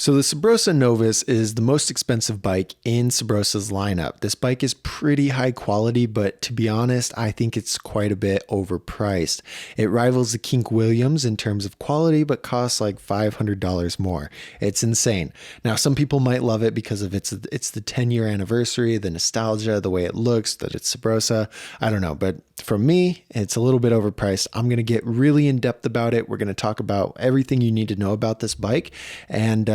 So the Subrosa Novus is the most expensive bike in Subrosa's lineup. This bike is pretty high quality, but to be honest, I think it's quite a bit overpriced. It rivals the King Williams in terms of quality, but costs like $500 more. It's insane. Now, some people might love it because of it's the 10-year anniversary, the nostalgia, the way it looks, that it's Subrosa. I don't know, but for me, it's a little bit overpriced. I'm going to get really in depth about it. We're going to talk about everything you need to know about this bike, and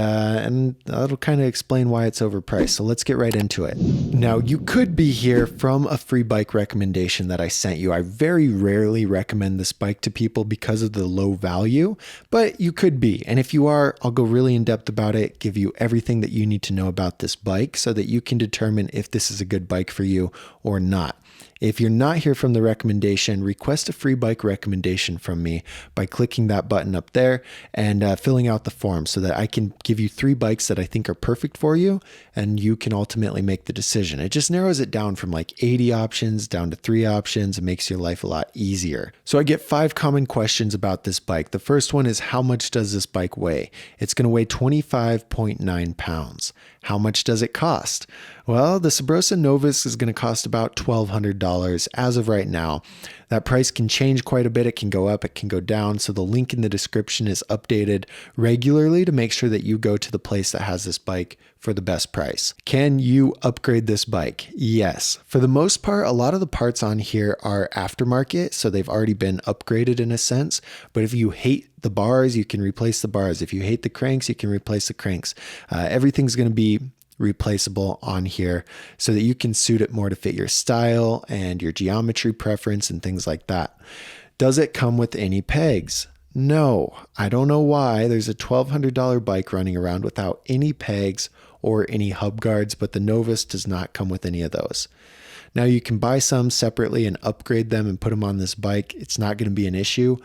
that'll kind of explain why it's overpriced. So let's get right into it. Now, you could be here from a free bike recommendation that I sent you. I very rarely recommend this bike to people because of the low value, but you could be. And if you are, I'll go really in depth about it, give you everything that you need to know about this bike so that you can determine if this is a good bike for you or not. If you're not here from the recommendation, request a free bike recommendation from me by clicking that button up there and filling out the form so that I can give you 3 bikes that I think are perfect for you, and you can ultimately make the decision. It just narrows it down from like 80 options down to 3 options. It makes your life a lot easier. So I get 5 common questions about this bike. The first one is, how much does this bike weigh? It's going to weigh 25.9 pounds. How much does it cost? Well, the Subrosa Novus is going to cost about $1,200 as of right now. That price can change quite a bit. It can go up, it can go down. So the link in the description is updated regularly to make sure that you go to the place that has this bike for the best price. Can you upgrade this bike? Yes. For the most part, a lot of the parts on here are aftermarket, so they've already been upgraded in a sense. But if you hate the bars, you can replace the bars. If you hate the cranks, you can replace the cranks. Everything's going to be replaceable on here so that you can suit it more to fit your style and your geometry preference and things like that. Does it come with any pegs? No. I don't know why there's a $1,200 bike running around without any pegs or any hub guards, but the Novus does not come with any of those. Now, you can buy some separately and upgrade them and put them on this bike. It's not going to be an issue,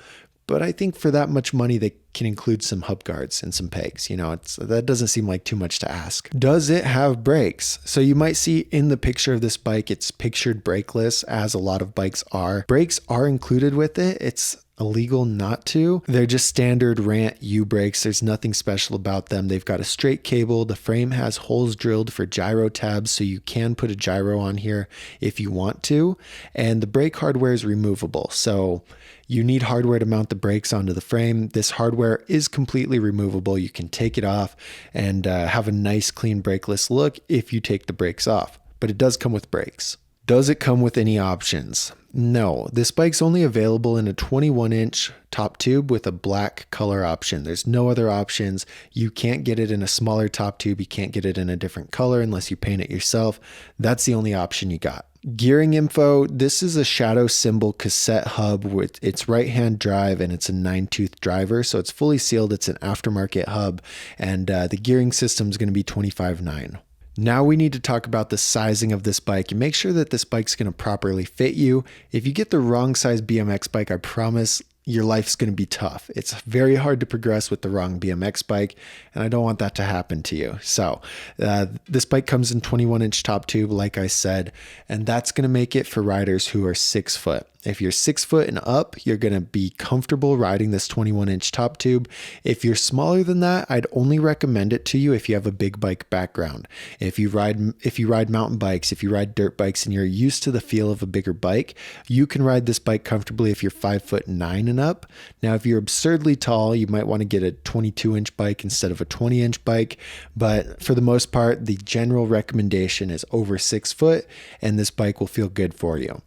but I think for that much money, they can include some hub guards and some pegs. That doesn't seem like too much to ask. Does it have brakes? So you might see in the picture of this bike, it's pictured brakeless, as a lot of bikes are. Brakes are included with it. It's illegal not to. They're just standard Rant U brakes. There's nothing special about them. They've got a straight cable. The frame has holes drilled for gyro tabs, so you can put a gyro on here if you want to. And the brake hardware is removable. So you need hardware to mount the brakes onto the frame. This hardware is completely removable. You can take it off and have a nice clean brakeless look if you take the brakes off, but it does come with brakes. Does it come with any options? No, this bike's only available in a 21-inch top tube with a black color option. There's no other options. You can't get it in a smaller top tube. You can't get it in a different color unless you paint it yourself. That's the only option you got. Gearing info, this is a shadow symbol cassette hub with its right-hand drive, and it's a 9-tooth driver, so it's fully sealed. It's an aftermarket hub, and the gearing system is going to be 25.9. Now we need to talk about the sizing of this bike and make sure that this bike's going to properly fit you. If you get the wrong size BMX bike, I promise your life's going to be tough. It's very hard to progress with the wrong BMX bike, and I don't want that to happen to you. So this bike comes in 21-inch top tube, like I said, and that's going to make it for riders who are 6 foot. If you're 6 foot and up, you're going to be comfortable riding this 21-inch top tube. If you're smaller than that, I'd only recommend it to you if you have a big bike background. If you ride mountain bikes, if you ride dirt bikes and you're used to the feel of a bigger bike, you can ride this bike comfortably if you're 5'9" and up. Now, if you're absurdly tall, you might want to get a 22-inch bike instead of a 20-inch bike. But for the most part, the general recommendation is over 6 foot, and this bike will feel good for you.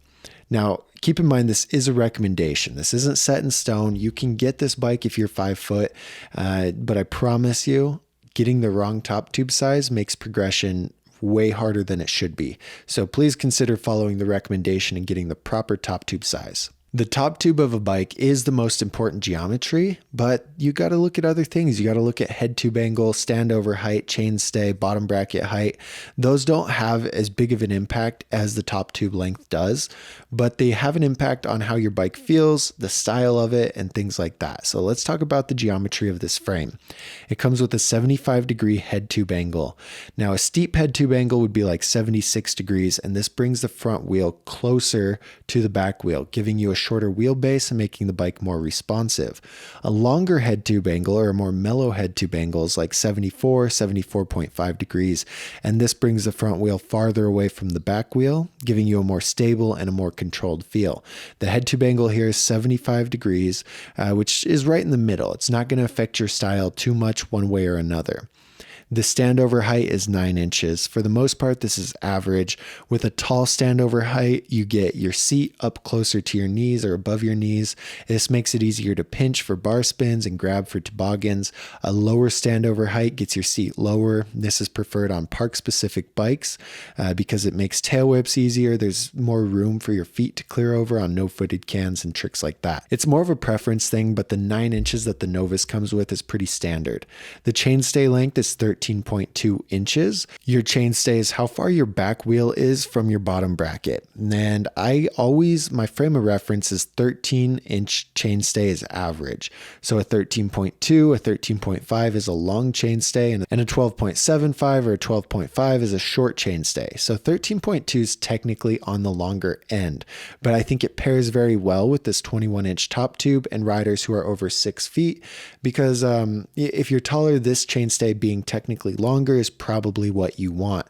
Now, keep in mind, this is a recommendation. This isn't set in stone. You can get this bike if you're 5 foot, but I promise you, getting the wrong top tube size makes progression way harder than it should be. So please consider following the recommendation and getting the proper top tube size. The top tube of a bike is the most important geometry, but you got to look at other things. You got to look at head tube angle, standover height, chainstay, bottom bracket height. Those don't have as big of an impact as the top tube length does, but they have an impact on how your bike feels, the style of it, and things like that. So let's talk about the geometry of this frame. It comes with a 75-degree head tube angle. Now, a steep head tube angle would be like 76 degrees, and this brings the front wheel closer to the back wheel, giving you a shorter wheelbase and making the bike more responsive. A longer head tube angle or a more mellow head tube angle is like 74.5 degrees, and this brings the front wheel farther away from the back wheel, giving you a more stable and a more controlled feel. The head tube angle here is 75 degrees, which is right in the middle. It's not going to affect your style too much one way or another. The standover height is 9 inches. For the most part, this is average. With a tall standover height, you get your seat up closer to your knees or above your knees. This makes it easier to pinch for bar spins and grab for toboggans. A lower standover height gets your seat lower. This is preferred on park-specific bikes because it makes tail whips easier. There's more room for your feet to clear over on no-footed cans and tricks like that. It's more of a preference thing, but the 9 inches that the Novus comes with is pretty standard. The chainstay length is 13.2 inches. Your chainstay is how far your back wheel is from your bottom bracket. And my frame of reference is 13-inch chainstay is average. So a 13.2, a 13.5 is a long chainstay, and a 12.75 or a 12.5 is a short chainstay. So 13.2 is technically on the longer end, but I think it pairs very well with this 21-inch top tube and riders who are over 6 feet, because if you're taller, this chainstay being technically longer is probably what you want.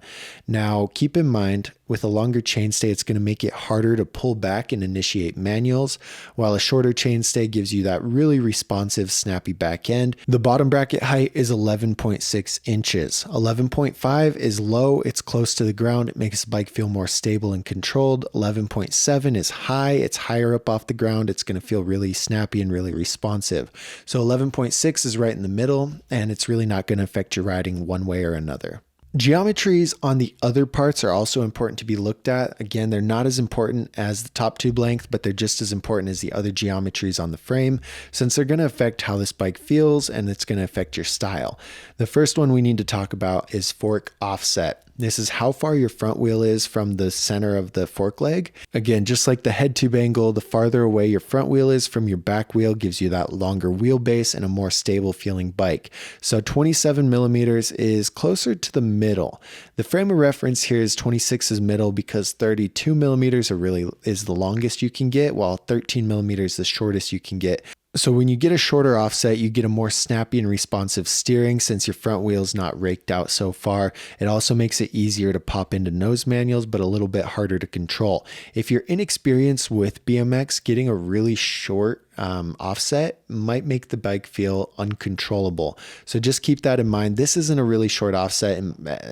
Now, keep in mind, with a longer chainstay, it's going to make it harder to pull back and initiate manuals, while a shorter chainstay gives you that really responsive, snappy back end. The bottom bracket height is 11.6 inches. 11.5 is low. It's close to the ground. It makes the bike feel more stable and controlled. 11.7 is high. It's higher up off the ground. It's going to feel really snappy and really responsive. So 11.6 is right in the middle, and it's really not going to affect your riding one way or another. Geometries on the other parts are also important to be looked at. Again, they're not as important as the top tube length, but they're just as important as the other geometries on the frame, since they're going to affect how this bike feels and it's going to affect your style. The first one we need to talk about is fork offset. This is how far your front wheel is from the center of the fork leg. Again, just like the head tube angle, the farther away your front wheel is from your back wheel gives you that longer wheelbase and a more stable feeling bike. So 27 millimeters is closer to the middle. The frame of reference here is 26 is middle because 32 millimeters is the longest you can get, while 13 millimeters is the shortest you can get. So when you get a shorter offset, you get a more snappy and responsive steering since your front wheel is not raked out so far. It also makes it easier to pop into nose manuals, but a little bit harder to control. If you're inexperienced with BMX, getting a really short offset might make the bike feel uncontrollable. So just keep that in mind. This isn't a really short offset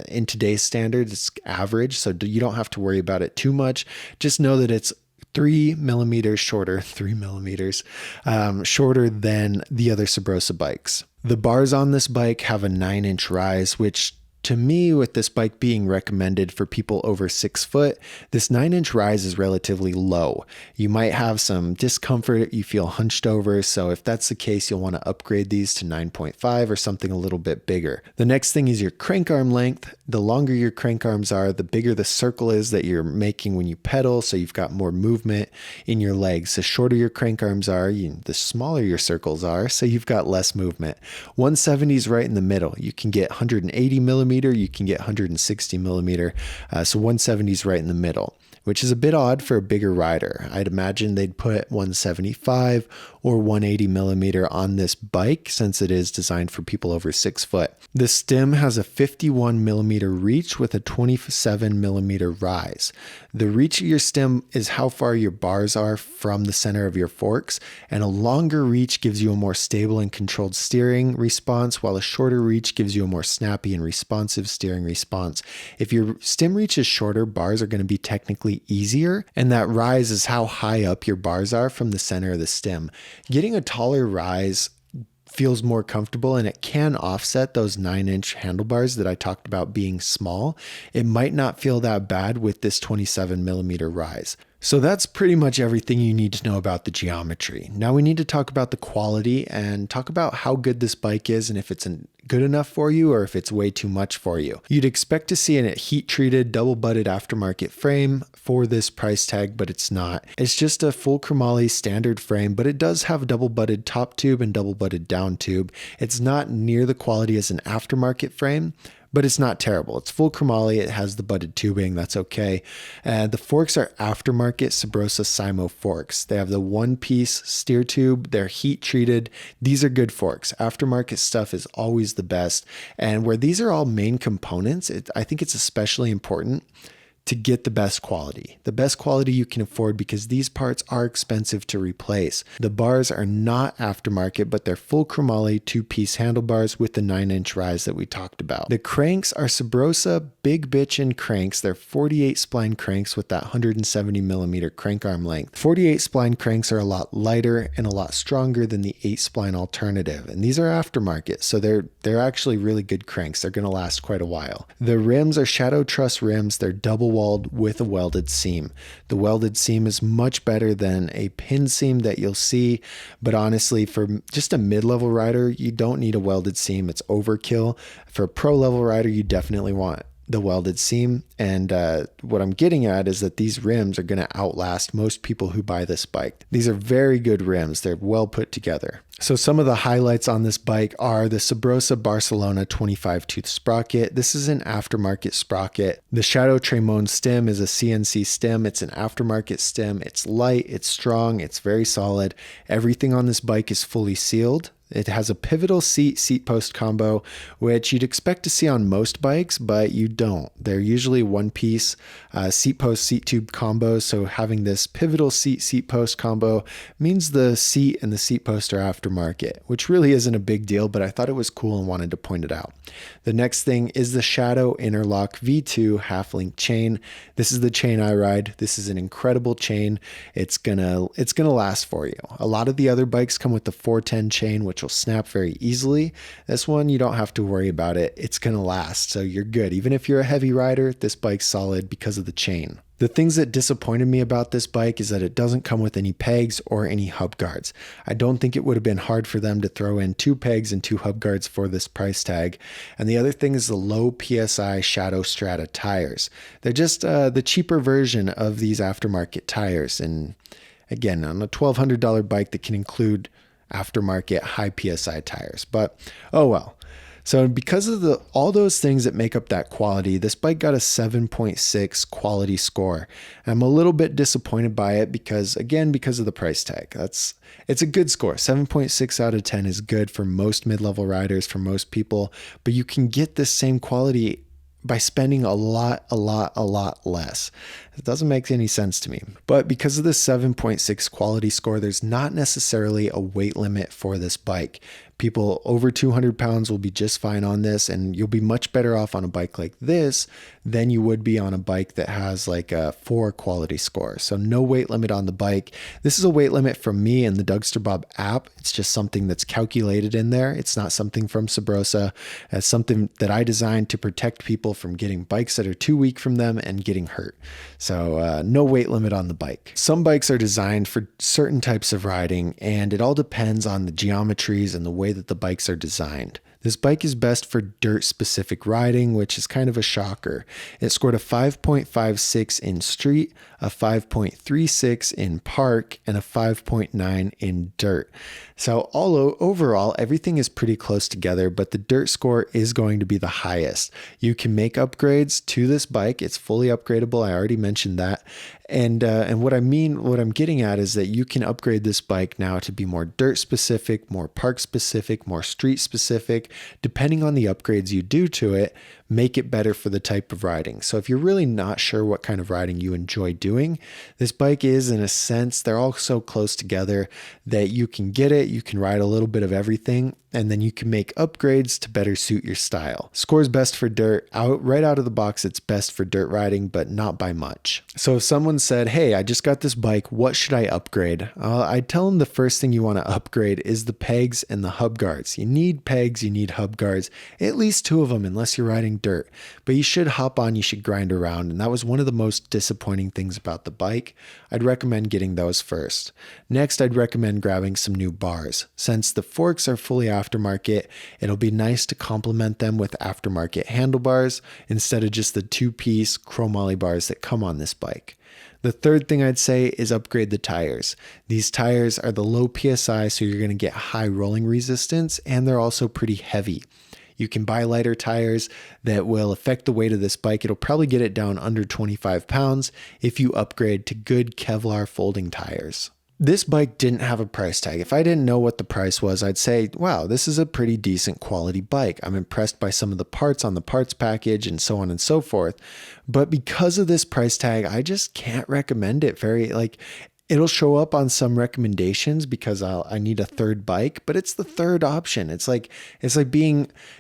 in today's standards. It's average, so you don't have to worry about it too much. Just know that it's 3 millimeters shorter than the other Subrosa bikes. The bars on this bike have a 9-inch rise, which to me, with this bike being recommended for people over 6 foot, this 9-inch rise is relatively low. You might have some discomfort, you feel hunched over, so if that's the case, you'll want to upgrade these to 9.5 or something a little bit bigger. The next thing is your crank arm length. The longer your crank arms are, the bigger the circle is that you're making when you pedal, so you've got more movement in your legs. The shorter your crank arms are, the smaller your circles are, so you've got less movement. 170 is right in the middle. You can get 180 millimeters, you can get 160 millimeter. So 170 is right in the middle, which is a bit odd for a bigger rider. I'd imagine they'd put 175 or 180 millimeter on this bike since it is designed for people over 6 foot. The stem has a 51 millimeter reach with a 27 millimeter rise. The reach of your stem is how far your bars are from the center of your forks, and a longer reach gives you a more stable and controlled steering response, while a shorter reach gives you a more snappy and responsive steering response. If your stem reach is shorter, bars are going to be technically easier, and that rise is how high up your bars are from the center of the stem. Getting a taller rise feels more comfortable, and it can offset those 9-inch handlebars that I talked about being small. It might not feel that bad with this 27 millimeter rise. So that's pretty much everything you need to know about the geometry. Now we need to talk about the quality and talk about how good this bike is and if it's good enough for you or if it's way too much for you. You'd expect to see a heat-treated, double-butted aftermarket frame for this price tag, but it's not. It's just a full chromoly standard frame, but it does have double-butted top tube and double-butted down tube. It's not near the quality as an aftermarket frame, but it's not terrible. It's full chromoly. It has the butted tubing. That's okay. The forks are aftermarket Subrosa Simo forks. They have the one-piece steer tube. They're heat treated. These are good forks. Aftermarket stuff is always the best. And where these are all main components, I think it's especially important to get the best quality you can afford, because these parts are expensive to replace. The bars are not aftermarket, but they're full chromoly 2-piece handlebars with the 9-inch rise that we talked about. The cranks are Subrosa Big Bitchin Cranks. They're 48 spline cranks with that 170 millimeter crank arm length. 48 spline cranks are a lot lighter and a lot stronger than the 8 spline alternative, and these are aftermarket, so they're actually really good cranks. They're going to last quite a while. The rims are Shadow Truss rims. They're double walled with a welded seam. The welded seam is much better than a pin seam that you'll see, but honestly, for just a mid-level rider, you don't need a welded seam. It's overkill. For a pro-level rider, you definitely want the welded seam. And what I'm getting at is that these rims are going to outlast most people who buy this bike. These are very good rims. They're well put together. So some of the highlights on this bike are the Subrosa Barcelona 25 tooth sprocket. This is an aftermarket sprocket. The Shadow Treymone Stem is a CNC stem. It's an aftermarket stem. It's light, it's strong, it's very solid. Everything on this bike is fully sealed. It has a pivotal seat post combo, which you'd expect to see on most bikes, but you don't. They're usually one-piece seat post seat tube combos, so having this pivotal seat post combo means the seat and the seat post are aftermarket, which really isn't a big deal, but I thought it was cool and wanted to point it out. The next thing is the Shadow Interlock V2 half-link chain. This is the chain I ride. This is an incredible chain. It's gonna last for you. A lot of the other bikes come with the 410 chain, which will snap very easily. This one, you don't have to worry about it. It's going to last, so you're good. Even if you're a heavy rider, this bike's solid because of the chain. The things that disappointed me about this bike is that it doesn't come with any pegs or any hub guards. I don't think it would have been hard for them to throw in 2 pegs and 2 hub guards for this price tag. And the other thing is the low PSI Shadow Strata tires. They're just the cheaper version of these aftermarket tires. And again, on a $1,200 bike that can include aftermarket high PSI tires, but oh well. So because of all those things that make up that quality, this bike got a 7.6 quality score. And I'm a little bit disappointed by it because of the price tag. It's a good score. 7.6 out of 10 is good for most mid-level riders, for most people, but you can get this same quality by spending a lot less. It doesn't make any sense to me. But because of the 7.6 quality score, there's not necessarily a weight limit for this bike. People over 200 pounds will be just fine on this, and you'll be much better off on a bike like this than you would be on a bike that has like a 4 quality score. So no weight limit on the bike. This is a weight limit from me and the Dougster Bob app. It's just something that's calculated in there. It's not something from Subrosa. It's something that I designed to protect people from getting bikes that are too weak from them and getting hurt. So no weight limit on the bike. Some bikes are designed for certain types of riding, and it all depends on the geometries and the way that the bikes are designed. This bike is best for dirt specific riding, which is kind of a shocker. It scored a 5.56 in street, a 5.36 in park, and a 5.9 in dirt. So overall, everything is pretty close together, but the dirt score is going to be the highest. You can make upgrades to this bike. It's fully upgradable. I already mentioned that. And what I'm getting at is that you can upgrade this bike now to be more dirt specific, more park specific, more street specific. Depending on the upgrades you do to it, make it better for the type of riding. So if you're really not sure what kind of riding you enjoy doing, this bike is, in a sense, they're all so close together that you can get it, you can ride a little bit of everything, and then you can make upgrades to better suit your style. Score's best for dirt. Right out of the box, it's best for dirt riding, but not by much. So if someone said, hey, I just got this bike, what should I upgrade? I'd tell them the first thing you want to upgrade is the pegs and the hub guards. You need pegs, you need hub guards, at least 2 of them, unless you're riding dirt. But you should hop on, you should grind around, and that was one of the most disappointing things about the bike. I'd recommend getting those first. Next, I'd recommend grabbing some new bars. Since the forks are fully aftermarket, it'll be nice to complement them with aftermarket handlebars instead of just the 2-piece chromoly bars that come on this bike. The third thing I'd say is upgrade the tires. These tires are the low PSI, so you're going to get high rolling resistance, and they're also pretty heavy. You can buy lighter tires that will affect the weight of this bike. It'll probably get it down under 25 pounds if you upgrade to good Kevlar folding tires. This bike didn't have a price tag. If I didn't know what the price was, I'd say, wow, this is a pretty decent quality bike. I'm impressed by some of the parts on the parts package and so on and so forth. But because of this price tag, I just can't recommend it it'll show up on some recommendations because I need a third bike, but it's the third option. It's like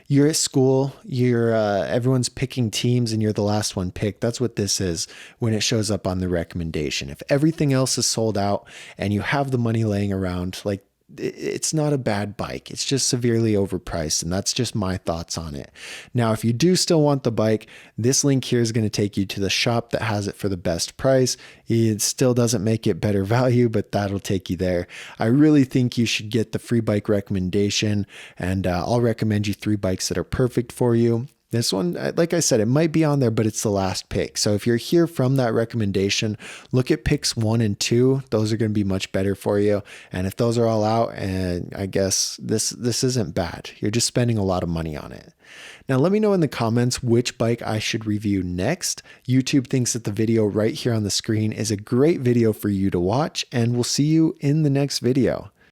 you're at school, everyone's picking teams and you're the last one picked. That's what this is when it shows up on the recommendation. If everything else is sold out and you have the money laying around, like, it's not a bad bike. It's just severely overpriced, and that's just my thoughts on it. Now, if you do still want the bike, this link here is going to take you to the shop that has it for the best price. It still doesn't make it better value, but that'll take you there. I really think you should get the free bike recommendation, and I'll recommend you 3 bikes that are perfect for you. This one, like I said, it might be on there, but it's the last pick. So if you're here from that recommendation, look at picks 1 and 2. Those are going to be much better for you. And if those are all out, and I guess this isn't bad. You're just spending a lot of money on it. Now, let me know in the comments which bike I should review next. YouTube thinks that the video right here on the screen is a great video for you to watch, and we'll see you in the next video.